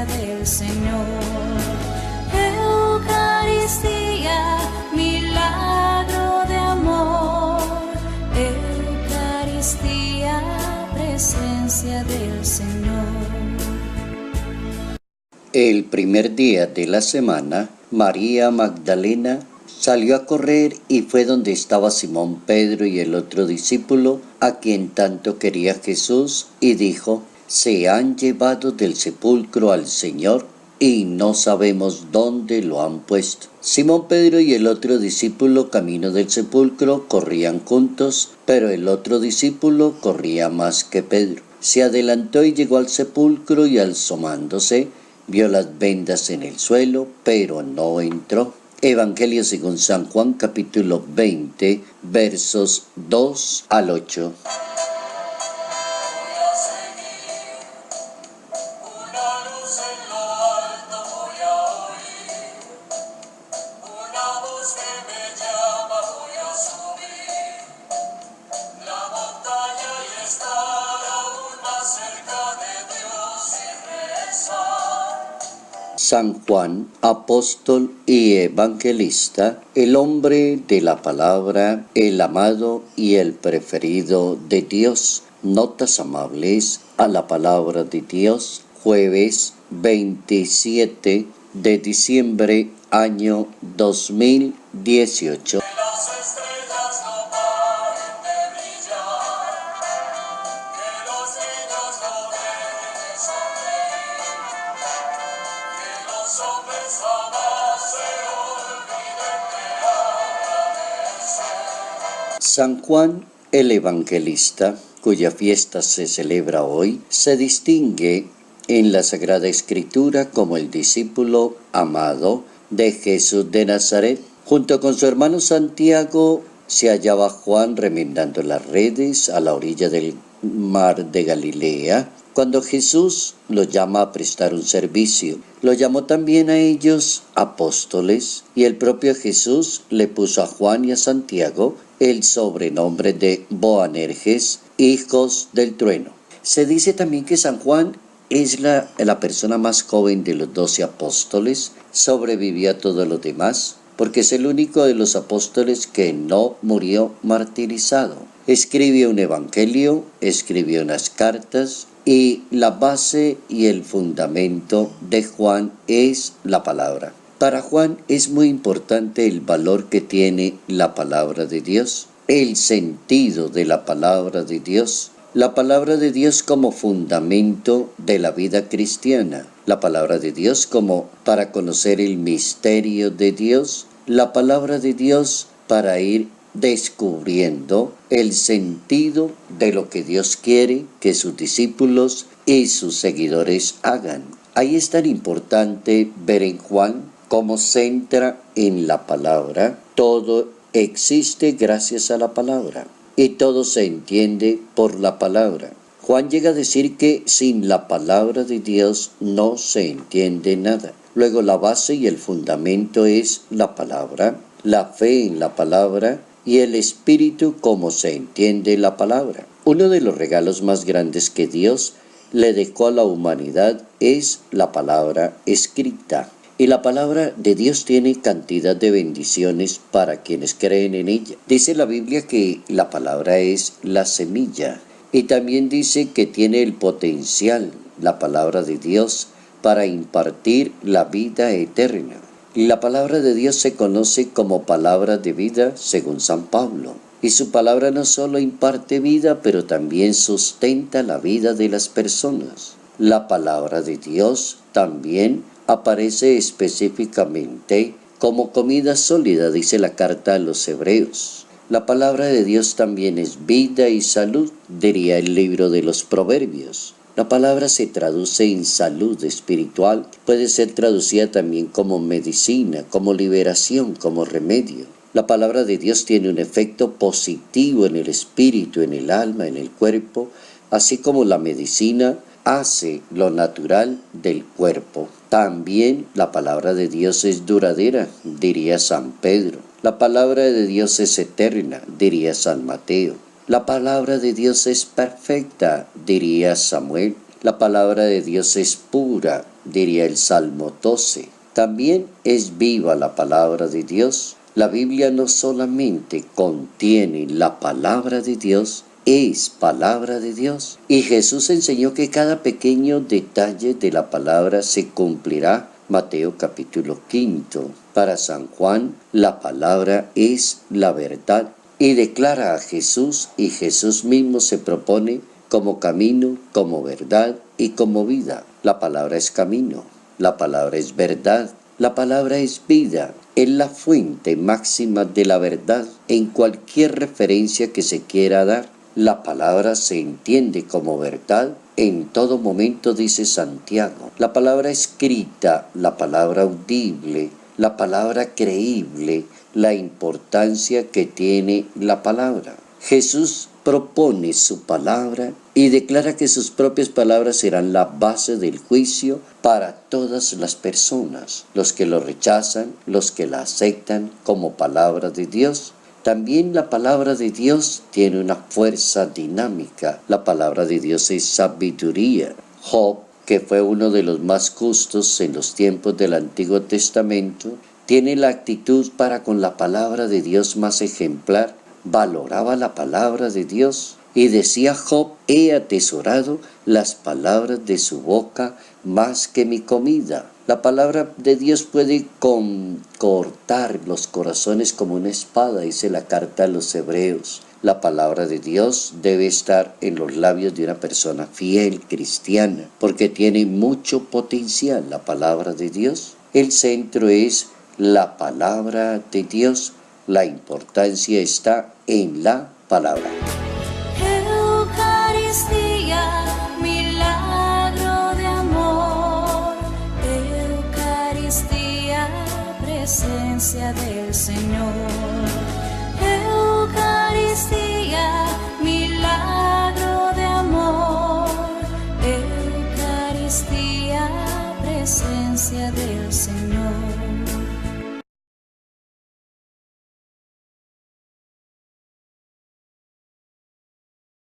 presencia del Señor. Eucaristía, milagro de amor. Eucaristía, presencia del Señor. El primer día de la semana, María Magdalena salió a correr y fue donde estaba Simón Pedro y el otro discípulo, a quien tanto quería Jesús, y dijo: se han llevado del sepulcro al Señor y no sabemos dónde lo han puesto. Simón Pedro y el otro discípulo, camino del sepulcro, corrían juntos, pero el otro discípulo corría más que Pedro. Se adelantó y llegó al sepulcro, y asomándose vio las vendas en el suelo, pero no entró. Evangelio según San Juan, capítulo 20, versos 2 al 8. San Juan, apóstol y evangelista, el hombre de la palabra, el amado y el preferido de Dios. Notas amables a la palabra de Dios, jueves 27 de diciembre, año 2018. San Juan el Evangelista, cuya fiesta se celebra hoy, se distingue en la Sagrada Escritura como el discípulo amado de Jesús de Nazaret. Junto con su hermano Santiago se hallaba Juan remendando las redes a la orilla del mar de Galilea, cuando Jesús los llama a prestar un servicio. Lo llamó también a ellos apóstoles, y el propio Jesús le puso a Juan y a Santiago el sobrenombre de Boanerges, hijos del trueno. Se dice también que San Juan es la persona más joven de los 12 apóstoles, sobrevivió a todos los demás, porque es el único de los apóstoles que no murió martirizado. Escribió un evangelio, escribió unas cartas, y la base y el fundamento de Juan es la palabra. Para Juan es muy importante el valor que tiene la palabra de Dios, el sentido de la palabra de Dios, la palabra de Dios como fundamento de la vida cristiana, la palabra de Dios como para conocer el misterio de Dios, la palabra de Dios para ir descubriendo el sentido de lo que Dios quiere que sus discípulos y sus seguidores hagan. Ahí es tan importante ver en Juan cómo centra en la palabra. Todo existe gracias a la palabra y todo se entiende por la palabra. Juan llega a decir que sin la palabra de Dios no se entiende nada. Luego la base y el fundamento es la palabra, la fe en la palabra y el espíritu como se entiende la palabra. Uno de los regalos más grandes que Dios le dejó a la humanidad es la palabra escrita. Y la palabra de Dios tiene cantidad de bendiciones para quienes creen en ella. Dice la Biblia que la palabra es la semilla. Y también dice que tiene el potencial, la palabra de Dios, para impartir la vida eterna. Y la palabra de Dios se conoce como palabra de vida según San Pablo. Y su palabra no solo imparte vida, pero también sustenta la vida de las personas. La palabra de Dios también aparece específicamente como comida sólida, dice la carta a los Hebreos. La palabra de Dios también es vida y salud, diría el libro de los Proverbios. La palabra se traduce en salud espiritual, puede ser traducida también como medicina, como liberación, como remedio. La palabra de Dios tiene un efecto positivo en el espíritu, en el alma, en el cuerpo, así como la medicina hace lo natural del cuerpo. También la palabra de Dios es duradera, diría San Pedro. La palabra de Dios es eterna, diría San Mateo. La palabra de Dios es perfecta, diría Samuel. La palabra de Dios es pura, diría el Salmo 12. También es viva la palabra de Dios. La Biblia no solamente contiene la palabra de Dios, es palabra de Dios. Y Jesús enseñó que cada pequeño detalle de la palabra se cumplirá. Mateo capítulo 5. Para San Juan, la palabra es la verdad y declara a Jesús, y Jesús mismo se propone como camino, como verdad y como vida. La palabra es camino, la palabra es verdad, la palabra es vida. Es la fuente máxima de la verdad en cualquier referencia que se quiera dar. La palabra se entiende como verdad en todo momento, dice Santiago. La palabra escrita, la palabra audible, la palabra creíble, la importancia que tiene la palabra. Jesús propone su palabra y declara que sus propias palabras serán la base del juicio para todas las personas, los que lo rechazan, los que la aceptan como palabra de Dios. También la palabra de Dios tiene una fuerza dinámica. La palabra de Dios es sabiduría. Job, que fue uno de los más justos en los tiempos del Antiguo Testamento, tiene la actitud para con la palabra de Dios más ejemplar. Valoraba la palabra de Dios y decía Job: he atesorado las palabras de su boca más que mi comida. La palabra de Dios puede cortar los corazones como una espada, dice la carta a los Hebreos. La palabra de Dios debe estar en los labios de una persona fiel, cristiana, porque tiene mucho potencial la palabra de Dios. El centro es la palabra de Dios. La importancia está en la palabra. Eucaristía, milagro de amor. Eucaristía, presencia del Señor. Eucaristía, milagro de amor. Eucaristía, presencia del Señor.